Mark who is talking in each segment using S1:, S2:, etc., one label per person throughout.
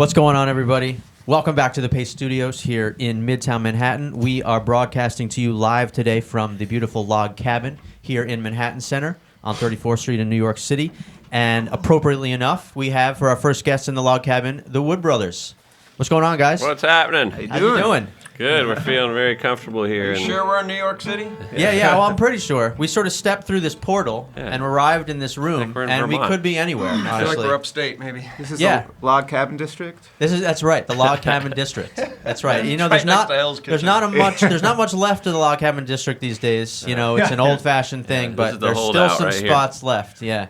S1: What's going on, everybody? Welcome back to the Pace Studios here in Midtown Manhattan. We are broadcasting to you live today from the beautiful Log Cabin here in Manhattan Center on 34th Street in New York City. And appropriately enough, we have for our first guest in the Log Cabin, the Wood Brothers. What's going on, guys?
S2: What's happening?
S1: How you doing?
S2: Good. We're feeling very comfortable here.
S3: Are you sure we're in New York City?
S1: Yeah. Well, I'm pretty sure. We sort of stepped through this portal and arrived in this room,
S2: we're in
S1: and
S2: Vermont.
S1: we could be anywhere.
S3: I feel
S1: Honestly,
S3: like we're upstate, maybe.
S4: This is
S1: Yeah.
S4: the Log Cabin District?
S1: That's right, the Log Cabin District. That's right. You know, there's
S3: Right next
S1: not
S3: to Hell's
S1: there's
S3: Kitchen.
S1: not much left of the Log Cabin District these days. You know, it's an old-fashioned thing,
S2: this
S1: but
S2: is the
S1: there's still
S2: holdout
S1: some
S2: right here.
S1: spots left. Yeah.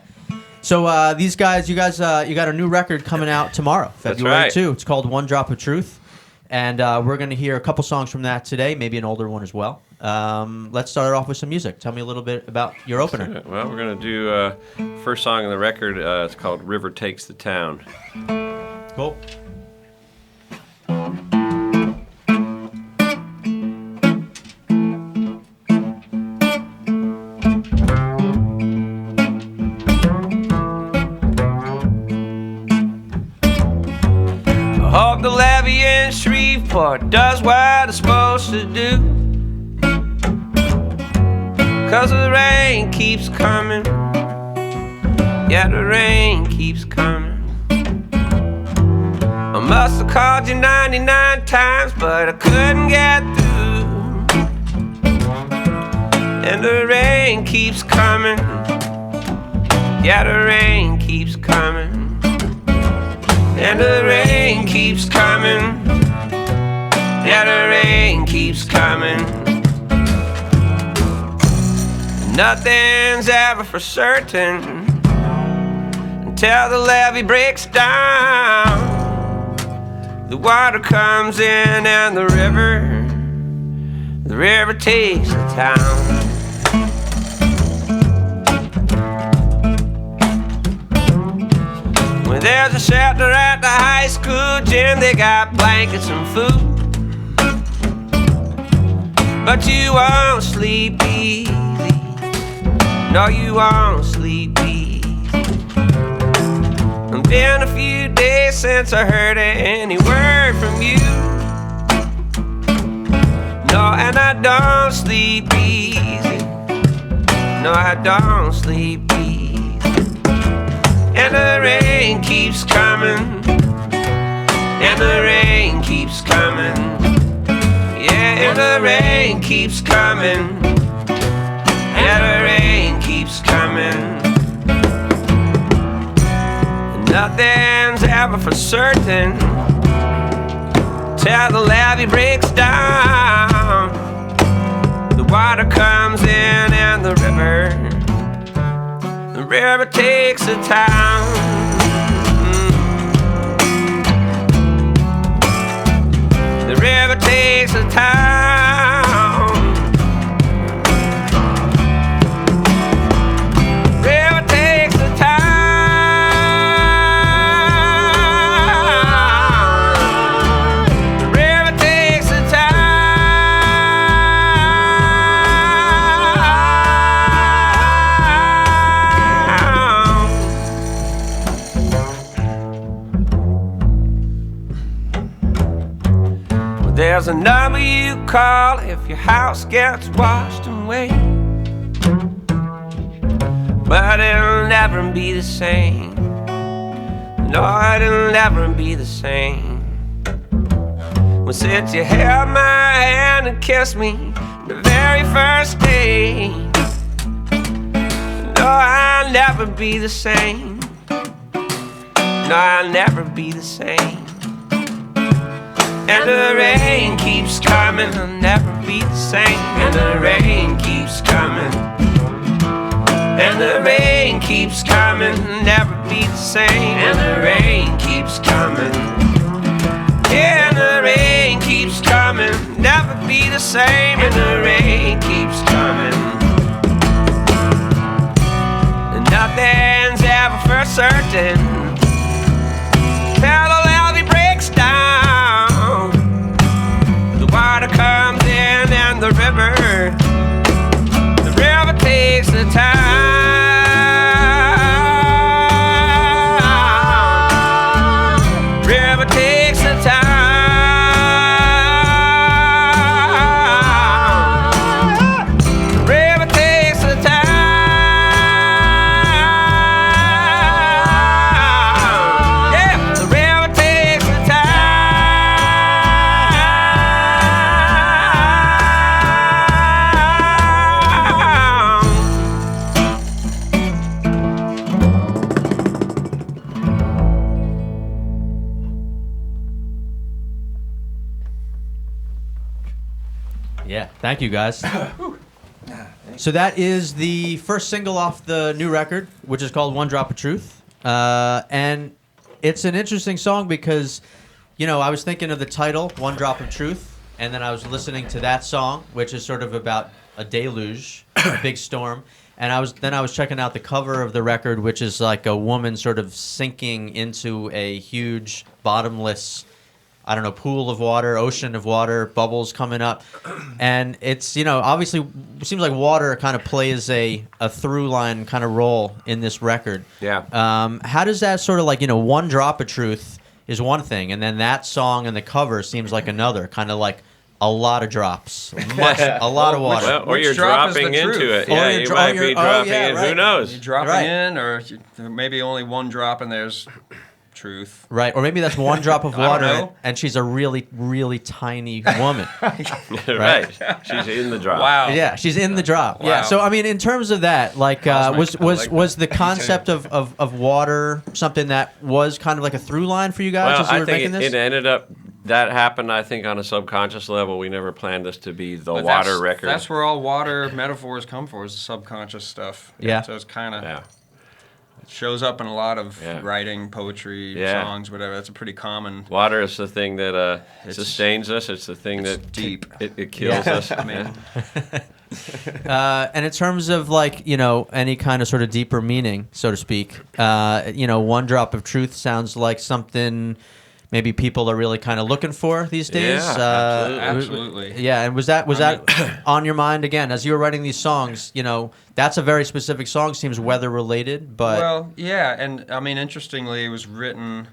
S1: So these guys, you got a new record coming out tomorrow, February
S2: right.
S1: 2. It's called One Drop of Truth, and we're going to hear a couple songs from that today, maybe an older one as well. Let's start off with some music. Tell me a little bit about your opener.
S2: Well, we're going to do first song on the record. It's called River Takes the Town.
S1: Cool.
S2: I hope the levee in Shreveport does what it's supposed to do. 'Cause the rain keeps coming. Yeah, the rain keeps coming. I must have called you 99 times, but I couldn't get through. And the rain keeps coming. Yeah, the rain keeps coming. And the rain keeps coming. Yeah, the rain keeps coming. Nothing's ever for certain until the levee breaks down. The water comes in and the river takes the town. When there's a shelter at the high school gym, they got blankets and food. But you won't sleep easy. No, you won't sleep easy. It's been a few days since I heard any word from you. No, and I don't sleep easy. No, I don't sleep easy. And the rain keeps coming. And the rain keeps coming. Yeah, and the rain keeps coming. And the rain keeps coming. Nothing's ever for certain till the levee breaks down. The water comes in and the river takes the town. The river takes the town. River takes the town. The river takes the town. There's a number you call if your house gets washed away. But it'll never be the same. No, it'll never be the same. Well, since you held my hand and kissed me the very first day. No, I'll never be the same. No, I'll never be the same. And the rain keeps coming, I'll never be the same. And the rain keeps coming. And the rain keeps coming, never be the same. And the rain keeps coming. Yeah, and the rain keeps coming, never be the same. And the rain keeps coming. And nothing's ever for certain till the levee breaks down. The water comes in and the river takes the town. River takes
S1: Yeah, thank you guys. So that is the first single off the new record, which is called One Drop of Truth. And it's an interesting song because, you know, I was thinking of the title, One Drop of Truth, and then I was listening to that song, which is sort of about a deluge, a big storm. And I was checking out the cover of the record, which is like a woman sort of sinking into a huge, bottomless, I don't know, pool of water, ocean of water, bubbles coming up. And it's, you know, obviously it seems like water kind of plays a through line kind of role in this record.
S2: Yeah.
S1: How does that sort of like, you know, One Drop of Truth is one thing, and then that song and the cover seems like another, kind of like a lot of drops, a lot of water.
S2: Well, or
S3: Which
S2: you're
S3: drop is
S2: dropping
S3: the
S2: into
S3: truth?
S2: it. Yeah, you might be dropping in.
S1: right.
S2: Who knows?
S3: You dropping
S1: Right.
S3: in, or maybe only one drop and there's truth.
S1: Right, or maybe that's one drop of
S3: I don't
S1: water,
S3: know.
S1: and she's a really, really tiny woman.
S2: Right. She's in the drop.
S3: Wow.
S1: Yeah, she's in the drop. Yeah.
S3: Wow.
S1: So I mean, in terms of that, like,
S3: Cosmic. I
S1: was
S3: like
S1: was
S3: that.
S1: the concept of water something that was kind of like a through line for you guys
S2: Well,
S1: as you
S2: I
S1: were making
S2: think
S1: this?
S2: it ended up, that happened, I think, on a subconscious level. We never planned this to be the
S3: But
S2: water record.
S3: That's where all water metaphors come from, is the subconscious stuff.
S1: Yeah.
S3: So it's kind of
S2: Yeah.
S3: it shows up in a lot of
S2: Yeah.
S3: writing, poetry,
S2: Yeah.
S3: songs, whatever. That's a pretty common.
S2: Water is the thing that
S3: It's-
S2: sustains us. It's the thing
S3: it's
S2: that
S3: deep.
S2: It kills
S1: Yeah.
S2: us.
S3: I mean,
S1: And in terms of like, you know, any kind of sort of deeper meaning, so to speak, you know, One Drop of Truth sounds like something maybe people are really kind of looking for these days.
S2: Yeah,
S3: absolutely.
S1: Yeah, and was that on your mind again as you were writing these songs? You know, that's a very specific song. Seems weather related, but
S3: Well, yeah, and I mean, interestingly, it was written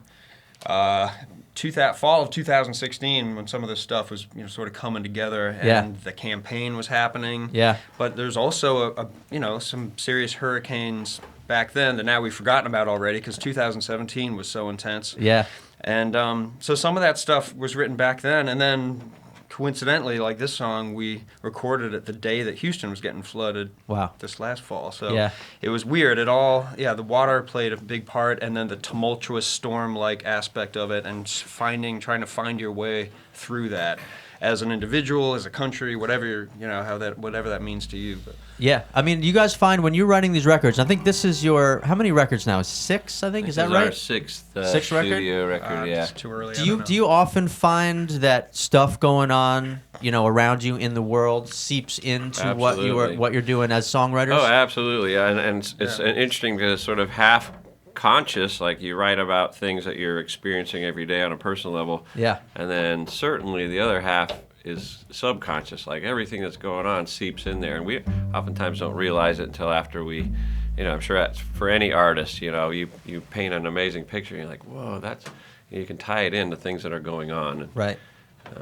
S3: fall of 2016 when some of this stuff was, you know, sort of coming together, and
S1: Yeah.
S3: the campaign was happening.
S1: Yeah.
S3: But there's also you know, some serious hurricanes back then that now we've forgotten about already because 2017 was so intense.
S1: yeah,
S3: And so some of that stuff was written back then, and then coincidentally, like this song, we recorded it the day that Houston was getting flooded.
S1: Wow.
S3: This last fall, so
S1: Yeah.
S3: it was weird. It all, yeah, the water played a big part, and then the tumultuous storm-like aspect of it, and trying to find your way through that as an individual, as a country, whatever you know, whatever that means to you. But
S1: yeah. I mean, you guys find when you're writing these records, I think this is your how many records now? 6, I think. Is that
S2: This our
S1: right?
S2: sixth
S1: Sixth record?
S2: studio record, yeah.
S3: It's too early.
S1: Do you often find that stuff going on, you know, around you in the world seeps into
S2: Absolutely.
S1: what you're doing as songwriters?
S2: Oh, absolutely. Yeah, and it's interesting to sort of half conscious, like you write about things that you're experiencing every day on a personal level.
S1: Yeah.
S2: And then certainly the other half is subconscious, like everything that's going on seeps in there. And we oftentimes don't realize it until after we, you know, I'm sure that's for any artist, you know, you paint an amazing picture and you're like, whoa, you can tie it into things that are going on.
S1: Right.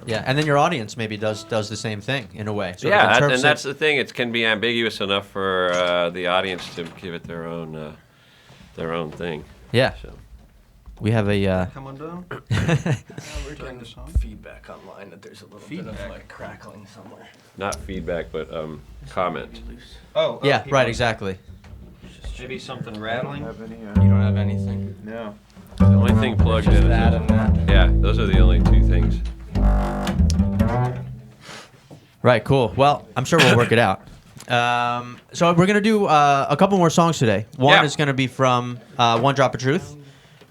S1: Yeah, and then your audience maybe does the same thing in a way. Sort of in
S2: Yeah,
S1: terms
S2: and that's
S1: of,
S2: the thing. It can be ambiguous enough for the audience to give it their own thing.
S1: yeah.
S2: So.
S1: We have a.
S3: Come undone?
S4: We're getting feedback online that there's a little bit of
S3: Feedback?
S4: like crackling somewhere.
S2: Not feedback, but comment.
S3: Oh,
S1: Yeah.
S3: people-
S1: Right. Exactly.
S3: Maybe something rattling.
S4: You don't have anything.
S3: No.
S2: The only thing plugged in is
S4: That and that.
S2: Yeah, those are the only two things.
S1: Right. Cool. Well, I'm sure we'll work it out. So we're gonna do a couple more songs today. One
S2: Yeah.
S1: is gonna be from One Drop of Truth.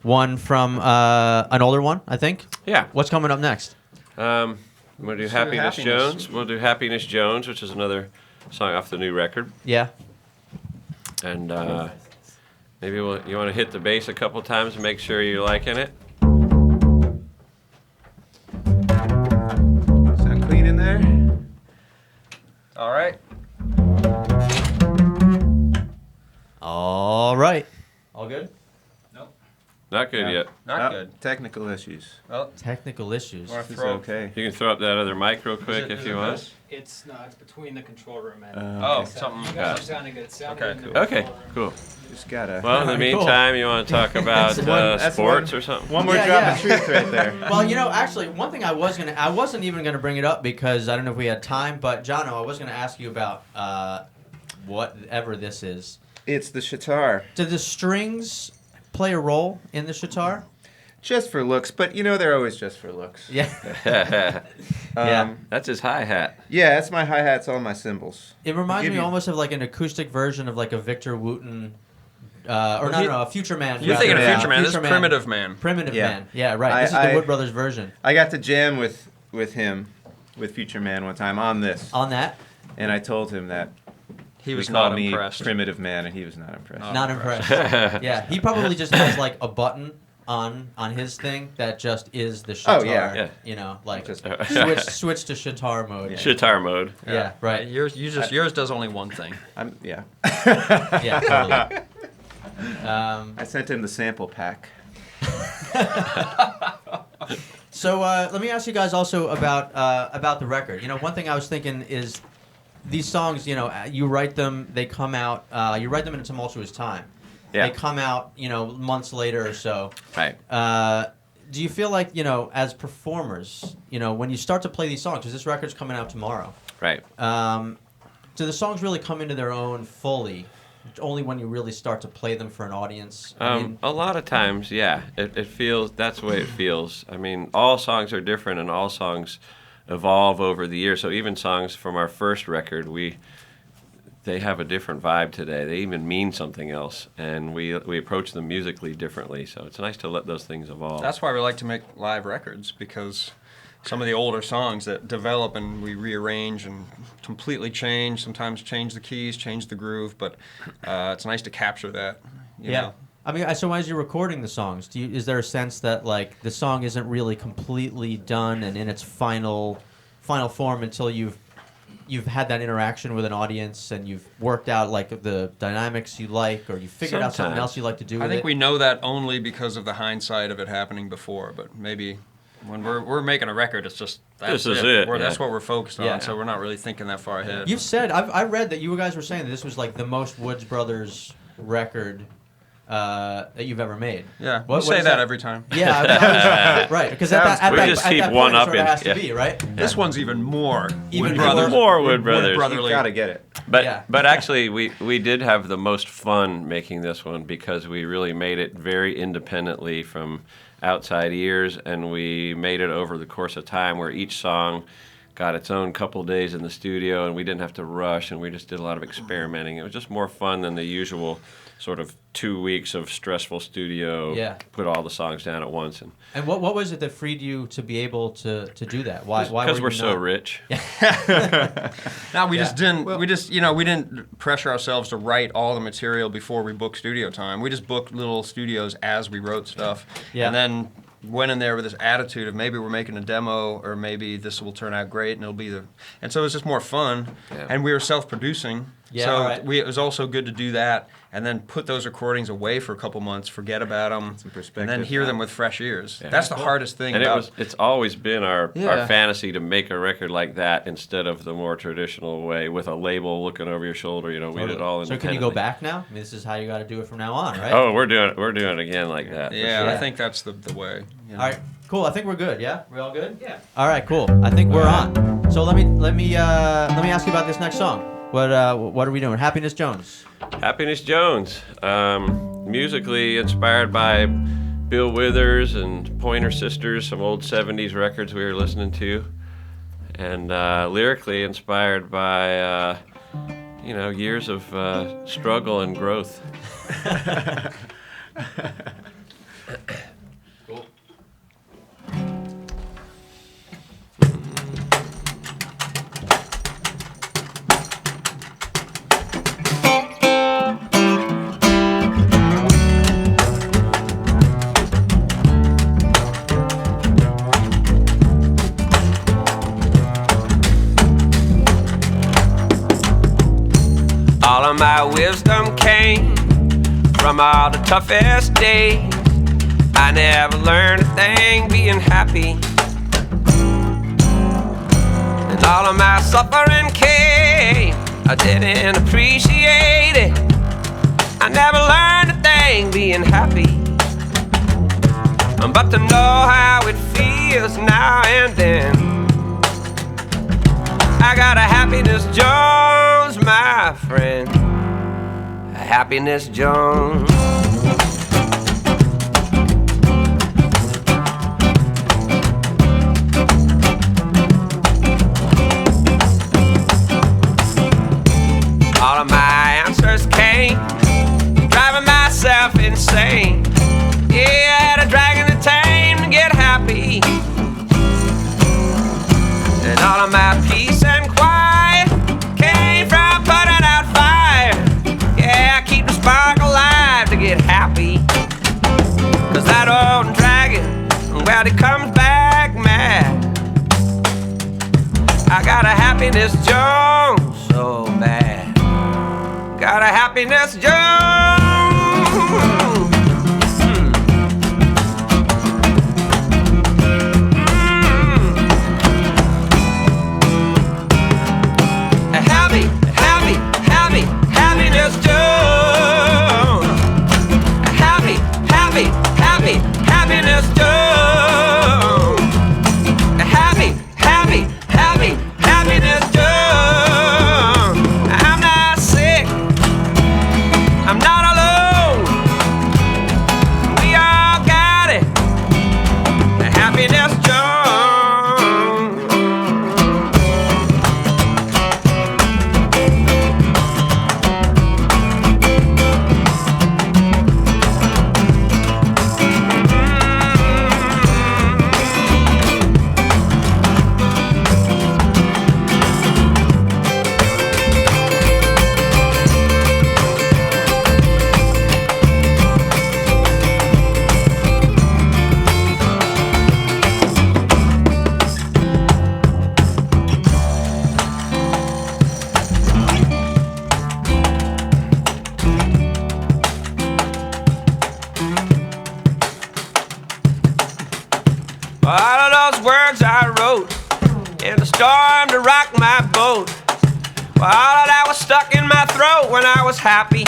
S1: One from an older one, I think.
S2: Yeah.
S1: What's coming up next?
S2: We'll do Happiness
S3: Happiness.
S2: Jones. We'll do Happiness Jones, which is another song off the new record.
S1: Yeah.
S2: And maybe you want to hit the bass a couple times and make sure you're liking it.
S5: Sound clean in there?
S3: All right.
S1: All right. All good.
S2: Not good yet.
S3: Not
S5: Oh,
S3: good.
S5: Technical issues.
S3: Well,
S1: Technical issues.
S3: wanna
S5: This is
S3: throw.
S5: okay.
S2: You can throw up that other mic real quick
S3: Is it-
S2: if
S3: is
S2: you
S3: it
S2: want.
S3: this?
S6: It's between the control room and.
S3: Oh,
S6: so
S3: something.
S6: You guys are sounding good. Sounding
S3: Okay,
S6: in the
S3: cool.
S2: Okay,
S6: control room.
S2: cool.
S5: Just gotta.
S2: Well, in the
S1: Cool.
S2: meantime, you want to talk about
S5: That's
S2: sports
S5: one-
S2: or something?
S5: One more
S1: Yeah,
S5: drop
S1: yeah.
S5: of truth right there.
S1: Well, you know, actually, one thing I wasn't even gonna bring it up because I don't know if we had time, but Jono, I was gonna ask you about whatever this is.
S5: It's the sitar.
S1: Do the strings play a role in the sitar?
S5: just for looks, but they're always just for looks.
S1: Yeah. Yeah.
S7: That's his hi-hat.
S5: Yeah, that's my hi-hats, all my cymbals.
S1: It reminds
S5: Give
S1: me
S5: you-
S1: almost of like an acoustic version of like a Victor Wooten, a Future Man.
S3: You're thinking of
S5: Yeah.
S3: Future Man. This is Primitive Man.
S1: Primitive
S5: Yeah.
S1: Man. Yeah, right. This is the Wood Brothers version.
S5: I got to jam with him, with Future Man one time on this,
S1: On that,
S5: and I told him that
S3: He
S5: he
S3: was
S5: called
S3: not
S5: me
S3: impressed.
S5: Primitive Man, and he was not impressed.
S1: not impressed. Yeah, he probably just has like a button on his thing that just is the shitar.
S5: Oh, yeah.
S7: Yeah.
S1: Like
S5: Just-
S1: switch to shitar mode.
S7: Shitar mode.
S1: Yeah, right.
S3: Yours does only one thing.
S5: Yeah.
S1: Yeah, totally.
S5: I sent him the sample pack.
S1: So let me ask you guys also about the record. One thing I was thinking is these songs. You write them, they come out. You write them in a tumultuous time.
S7: Yeah.
S1: They come out, months later or so.
S7: Right.
S1: Do you feel like, as performers, when you start to play these songs, because this record's coming out tomorrow,
S7: Right.
S1: do the songs really come into their own fully? Only when you really start to play them for an audience?
S7: A lot of times, yeah. It feels, that's the way it feels. I mean, all songs are different and all songs evolve over the years. So even songs from our first record, they have a different vibe today. They even mean something else, and we approach them musically differently. So it's nice to let those things evolve.
S3: That's why we like to make live records, because some of the older songs that develop and we rearrange and completely change, sometimes change the keys, change the groove, but it's nice to capture that. You know?
S1: I mean, so as you're recording the songs, is there a sense that like the song isn't really completely done and in its final form until you've had that interaction with an audience and you've worked out like the dynamics you like, or you figured out something
S7: Sometimes.
S1: else you like to do with
S3: I think
S1: it?
S3: we know that only because of the hindsight of it happening before, but maybe when we're making a record, it's just that's
S7: This is it,
S3: That's
S7: yeah.
S3: what we're focused on,
S1: Yeah.
S3: so we're not really thinking that far ahead.
S1: You've said, I read that you guys were saying that this was like the most Woods Brothers record that you've ever made.
S3: Yeah,
S1: What
S3: we'll say
S1: is
S3: that
S1: that?
S3: every time.
S1: Yeah, I was, right. Because at
S7: We
S1: that
S7: just
S1: at
S7: keep
S1: that
S7: one
S1: point, it
S7: up
S1: sort of
S7: in-
S1: has to
S7: yeah.
S1: be, right?
S3: This one's even more
S1: Even
S3: Wood
S1: more-
S3: Brothers.
S7: More Wood Brothers.
S5: You
S3: Brotherly.
S5: gotta get it.
S7: But
S1: Yeah.
S7: but actually, we did have the most fun making this one because we really made it very independently from outside ears, and we made it over the course of time where each song got its own couple days in the studio, and we didn't have to rush, and we just did a lot of experimenting. It was just more fun than the usual sort of 2 weeks of stressful studio,
S1: Yeah.
S7: put all the songs down at once.
S1: And what was it that freed you to be able to do that? Why?
S7: Because
S1: were
S7: we're
S1: you
S7: so
S1: not-
S7: rich.
S3: No, we
S1: Yeah.
S3: just didn't. We didn't pressure ourselves to write all the material before we booked studio time. We just booked little studios as we wrote stuff,
S1: Yeah.
S3: and then went in there with this attitude of maybe we're making a demo, or maybe this will turn out great, and it'll be the. And so it was just more fun,
S7: Yeah.
S3: and we were self-producing.
S1: Yeah,
S3: so
S1: all right.
S3: it was also good to do that, and then put those recordings away for a couple months, forget about them,
S5: Some
S3: and
S5: perspective.
S3: then hear them with fresh ears.
S7: Yeah.
S3: That's the hardest thing
S7: And
S3: about.
S7: it's always been our
S3: Yeah.
S7: fantasy to make a record like that instead of the more traditional way with a label looking over your shoulder. We did it all
S1: So
S7: independently.
S1: can you go back now? I mean, this is how you got to do it from now on, right?
S7: Oh, we're doing it again like that. for
S3: Yeah,
S7: sure.
S3: I think that's the way. You know?
S1: All right, cool. I think we're good. Yeah, we all good. Yeah. All right, cool. I think we're on. So let me ask you about this next song. What are we doing? Happiness Jones.
S7: Happiness Jones, musically inspired by Bill Withers and Pointer Sisters, some old 70s records we were listening to, and lyrically inspired by years of struggle and growth.
S1: Cool.
S2: All of my wisdom came from all the toughest days. I never learned a thing being happy. And all of my suffering came, I didn't appreciate it. I never learned a thing being happy. But to know how it feels now and then, I got a Happiness Jones, my friend. A Happiness Jones. And all of my peace and quiet came from putting out fire. Yeah, I keep the spark alive to get happy. Cause that old dragon, well, it comes back mad. I got a happiness Jones so bad. Got a happiness Jones. A happy, happy, happy, happiness Jones. A happy, happy, happy, happiness Jones. A happy, happy, happy, happiness Jones. I'm not sick. I'm not alone. We all got it. The happiness Jones. All of those words I wrote in the storm to rock my boat. Well, all of that was stuck in my throat when I was happy.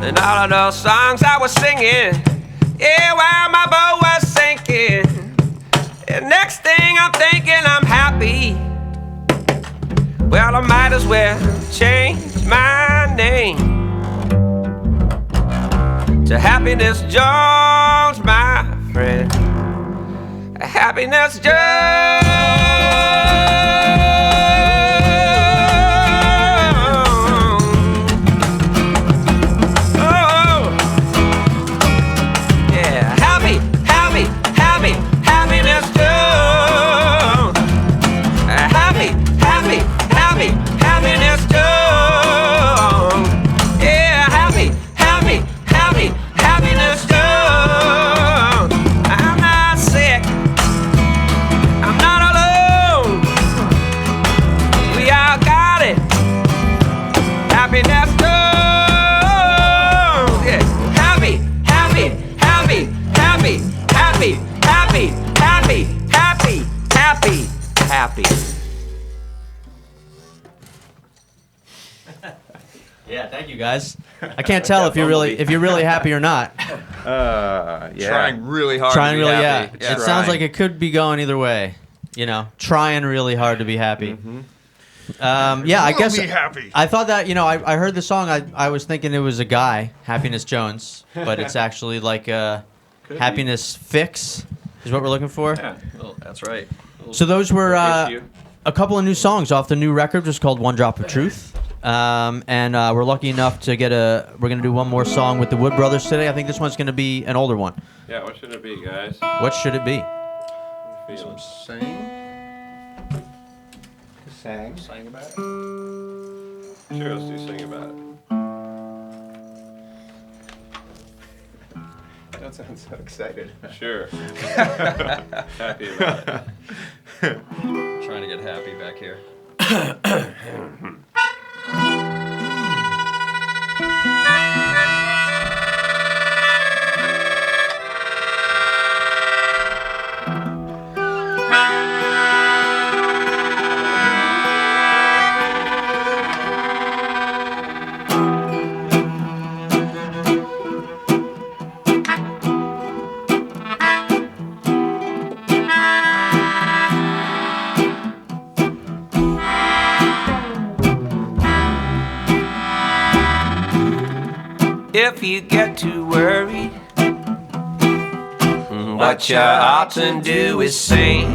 S2: And all of those songs I was singing, yeah, while my boat was sinking. And next thing I'm thinking I'm happy. Well, I might as well change my name to Happiness Jones, my friend. Happiness Jones. Oh, yeah, happy, happy, happy, happiness Jones. Happy, happy, happy, happiness Jones. Yeah, happy, happy, happy, happiness Jones. I'm not sick. I'm not alone. We all got it. Happiness Jones. Yeah, happy, happy, happy, happy, happy, happy, happy, happy, happy, happy.
S1: Yeah, thank you guys. I can't tell if you're really happy or not.
S5: Yeah.
S3: Trying really hard
S1: Trying
S3: to be
S1: really,
S3: happy.
S1: yeah. It sounds like it could be going either way. You know, trying really hard to be happy. Yeah, I guess
S3: be happy.
S1: I thought that, I heard the song. I was thinking it was a guy, Happiness Jones, but it's actually like a Happiness Fix is what we're looking for.
S7: Yeah.
S3: That's right.
S1: So those were
S7: Issue.
S1: a couple of new songs off the new record, just called One Drop of Truth. And we're lucky enough to we're going to do one more song with the Wood Brothers today. I think this one's going to be an older one.
S7: Yeah, what should it be, guys?
S1: What should it be?
S7: Feeling.
S5: Sang.
S3: Sang about it.
S7: Sure, let's do Sing About It.
S5: Don't sound so excited.
S7: Sure. Happy about it.
S3: Trying to get happy back here. If you get too worried, what you ought to do is sing.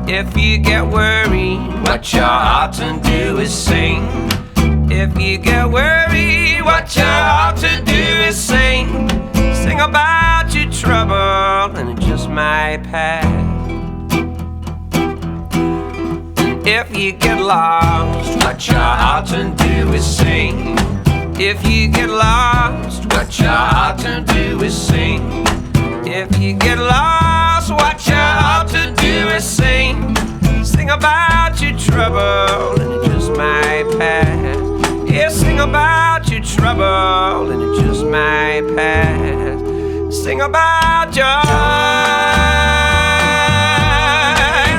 S3: If you get worried, what you ought to do is sing. If you get worried, what you ought to do is sing. Sing about
S2: your trouble and it just might pass. If you get lost, what you ought to do is sing. If you get lost, what you ought to do is sing. If you get lost, what you ought to do is sing. Sing about your trouble and it just might pass. Yeah, sing about your trouble and it just might pass. Sing about joy,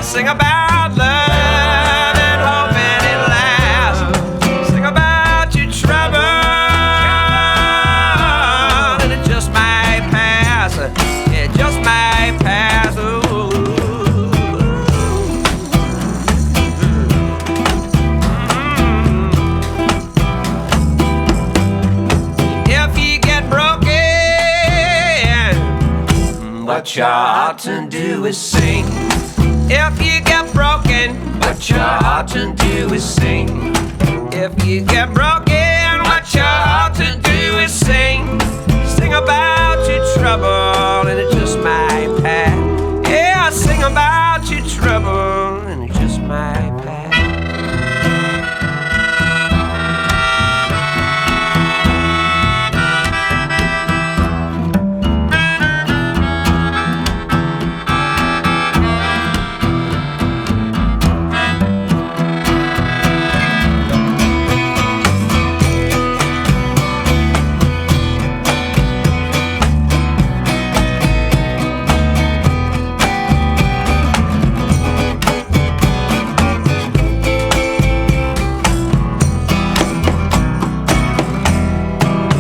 S2: sing about love and hope and it lasts. Sing about your trouble and it just might pass. It just might pass. Ooh. If you get broken, what you ought to do is sing. If you get broken, what you ought to do is sing. If you get broken, what you ought to do is sing. Sing about your trouble and it just might pass. Yeah, sing about your trouble and it just might pass.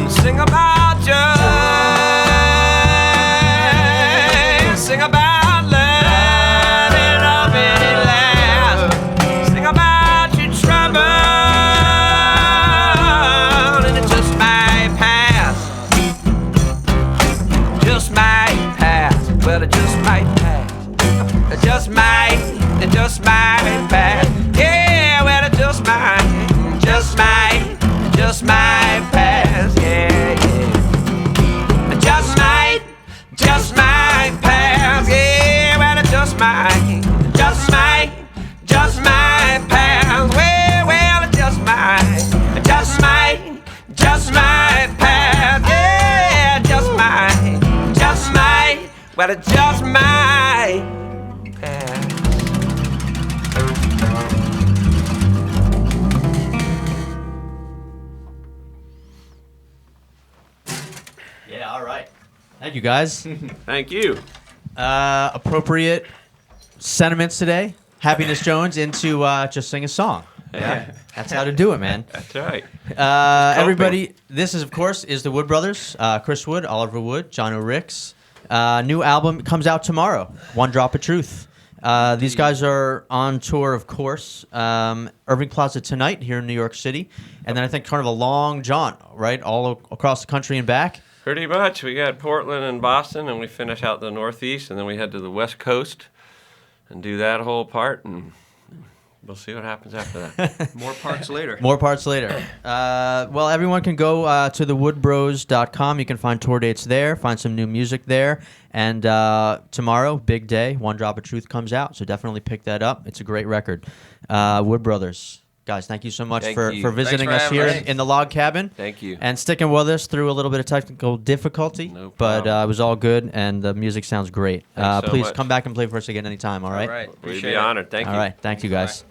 S2: Sing about joy, sing about love and all many laughs. Sing about your trouble and it just might pass. Just might pass. Well, it just might pass. It just might pass. Yeah, well, it just might pass. Yeah, yeah. Just might pass. Yeah, well, it just might pass. Well, it just might pass. Yeah, just might. Well, it just might pass.
S1: Yeah, all right. Thank you, guys.
S7: Thank you.
S1: Appropriate sentiments today. Happiness Jones into just sing a song.
S7: Yeah.
S1: That's how to do it, man.
S7: That's right.
S1: Everybody, this is, of course, is the Wood Brothers. Chris Wood, Oliver Wood, John O'Ricks. New album comes out tomorrow, One Drop of Truth. These guys are on tour, of course. Irving Plaza tonight here in New York City. And then I think kind of a long jaunt, right, all across the country and back.
S7: Pretty much. We got Portland and Boston, and we finish out the Northeast, and then we head to the West Coast and do that whole part, and we'll see what happens after that.
S3: More parts later.
S1: More parts later. Well, everyone can go to thewoodbros.com. You can find tour dates there, find some new music there. And tomorrow, big day, One Drop of Truth comes out. So definitely pick that up. It's a great record. Wood Brothers. Guys, thank you so much
S7: Thank
S1: for
S7: you.
S1: visiting
S3: Thanks
S1: us
S3: for
S1: here
S3: having us.
S1: in the log cabin.
S7: Thank you.
S1: And sticking with us through a little bit of technical difficulty.
S7: No
S1: but
S7: problem.
S1: it was all good, and the music sounds great.
S7: Thanks so
S1: please
S7: much.
S1: come back and play for us again anytime, all right?
S3: All right.
S7: We'd
S3: Appreciate
S7: be
S3: it.
S7: honored. Thank
S1: All
S7: you.
S1: right. Thank you, guys.
S3: Bye.